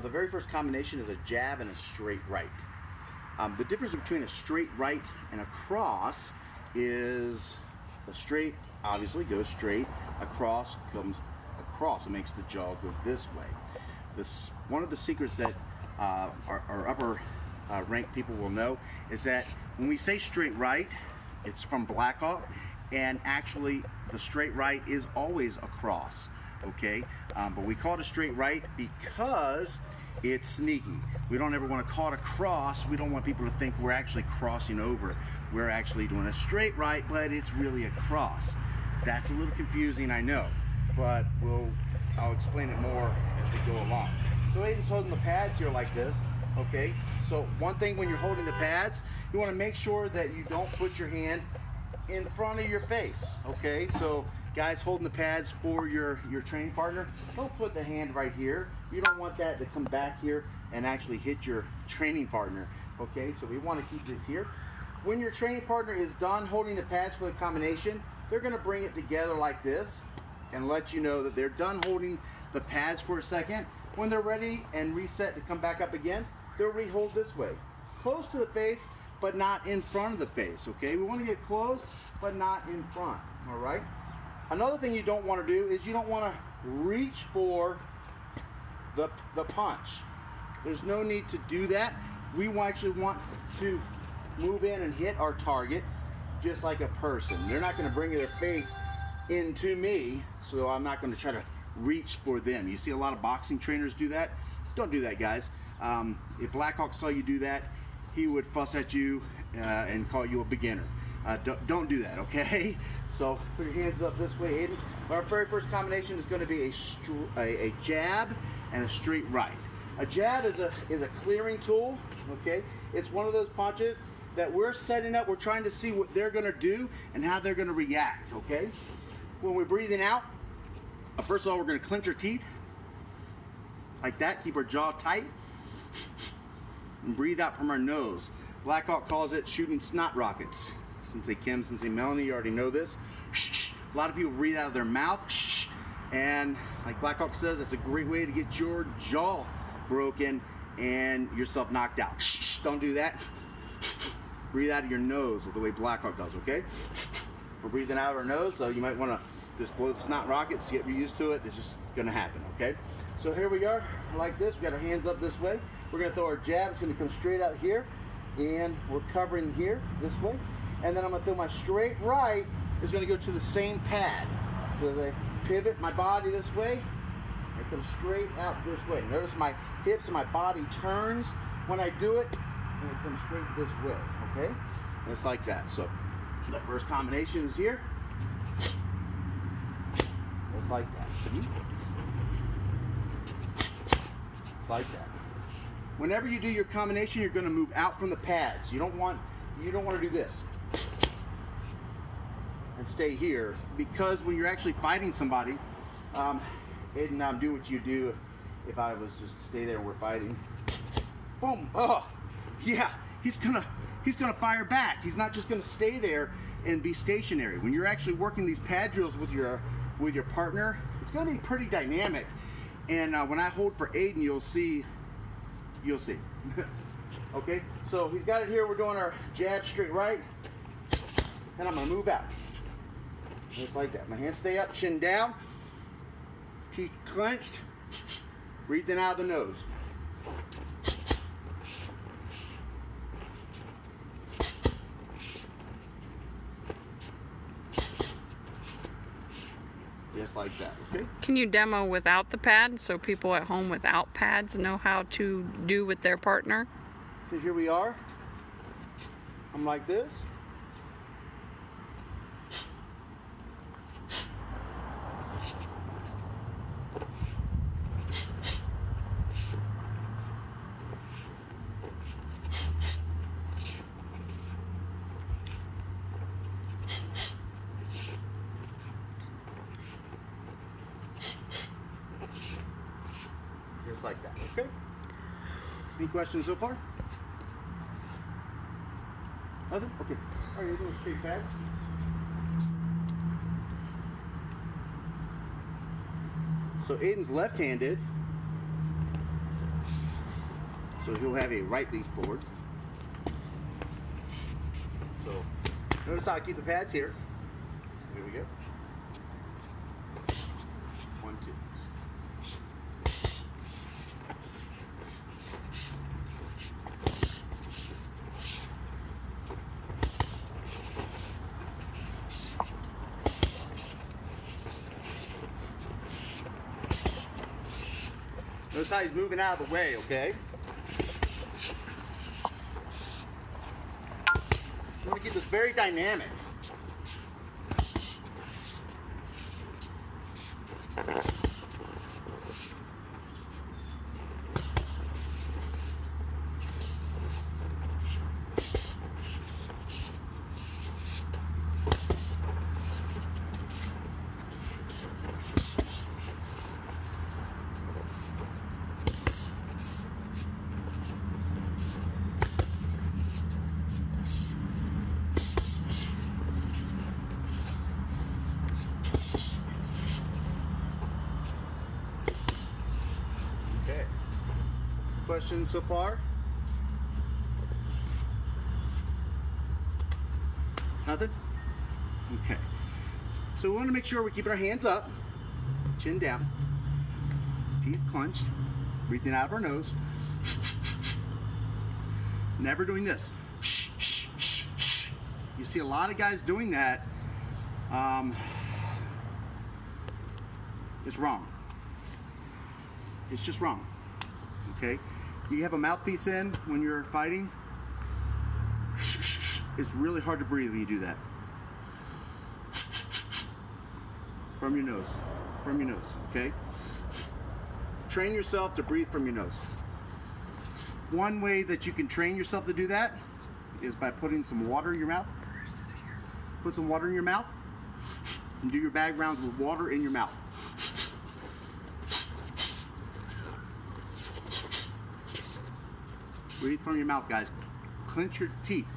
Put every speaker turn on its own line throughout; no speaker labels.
the very first combination is a jab and a straight right. The difference between a straight right and a cross is a straight obviously goes straight, a cross comes across. It makes the jaw go this way. One of the secrets that our upper ranked people will know is that when we say straight right, it's from Black Hawk, and actually the straight right is always a cross. Okay, but we call it a straight right because it's sneaky. We don't ever want to call it a cross. We don't want people to think we're actually crossing over. We're actually doing a straight right, but it's really a cross. That's a little confusing, I know, but I'll explain it more as we go along. So Aiden's holding the pads here like this. Okay, so one thing when you're holding the pads, you want to make sure that you don't put your hand in front of your face. Okay, so guys holding the pads for your training partner, don't put the hand right here. You don't want that to come back here and actually hit your training partner. Okay, so we want to keep this here. When your training partner is done holding the pads for the combination, they're going to bring it together like this and let you know that they're done holding the pads for a second. When they're ready and reset to come back up again, they'll re-hold this way, close to the face but not in front of the face. Okay, we want to get close but not in front. All right, another thing you don't want to do is you don't want to reach for the punch. There's no need to do that. We actually want to move in and hit our target just like a person. They're not going to bring their face into me, so I'm not going to try to reach for them. You see a lot of boxing trainers do that. Don't do that, guys. If Black Hawk saw you do that, he would fuss at you and call you a beginner. Don't do that, okay? So put your hands up this way, Aiden. Our very first combination is going to be a jab and a straight right. A jab is a clearing tool, okay? It's one of those punches that we're setting up. We're trying to see what they're going to do and how they're going to react, okay? When we're breathing out, first of all, we're going to clench our teeth like that. Keep our jaw tight and breathe out from our nose. Black Hawk calls it shooting snot rockets. Sensei Kim, Sensei Melanie, you already know this. A lot of people breathe out of their mouth, and like Black Hawk says, it's a great way to get your jaw broken and yourself knocked out. Don't do that. Breathe out of your nose the way Black Hawk does, okay? We're breathing out of our nose, so you might want to just blow the snot rockets, get used to it. It's just going to happen, okay? So here we are, like this. We got our hands up this way. We're going to throw our jab. It's going to come straight out here, and we're covering here this way. And then I'm going to throw my straight right. Is going to go to the same pad. So as I pivot my body this way, I come straight out this way. Notice my hips and my body turns when I do it, and it comes straight this way, okay? And it's like that. So the first combination is here. It's like that. It's like that. Whenever you do your combination, you're going to move out from the pads. You don't want to do this and stay here, because when you're actually fighting somebody, and do what you do if I was just to stay there and we're fighting. Boom! Oh, yeah. He's gonna fire back. He's not just gonna stay there and be stationary. When you're actually working these pad drills with your partner, it's gonna be pretty dynamic. And when I hold for Aiden, you'll see. Okay, so he's got it here. We're doing our jab straight right, and I'm gonna move out. Just like that. My hands stay up, chin down, teeth clenched, breathing out of the nose. Just like that, okay?
Can you demo without the pad so people at home without pads know how to do with their partner?
So here we are. I'm like this. Just like that, okay? Any questions so far? Nothing? Okay. All right, you're doing straight pads. So Aiden's left-handed. So he'll have a right lead forward. So notice how I keep the pads here. Here we go. 1, 2. Notice how he's moving out of the way, okay? You want to keep this very dynamic. Okay. Questions so far? Nothing? Okay. So we want to make sure we keep our hands up, chin down, teeth clenched, breathing out of our nose. Never doing this. You see a lot of guys doing that. It's wrong. It's just wrong. Okay? You have a mouthpiece in when you're fighting. It's really hard to breathe when you do that. From your nose. From your nose. Okay? Train yourself to breathe from your nose. One way that you can train yourself to do that is by putting some water in your mouth. Put some water in your mouth and do your bag rounds with water in your mouth. Breathe from your mouth, guys. Clench your teeth.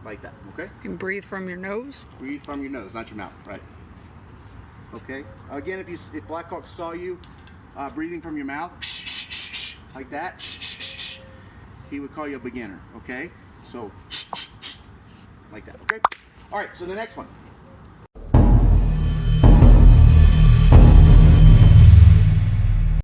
Like that, okay?
And breathe from your nose.
Breathe from your nose, not your mouth, right? Okay. Again, if Black Hawk saw you breathing from your mouth, like that, he would call you a beginner, okay? So, like that, okay? All right, so the next one.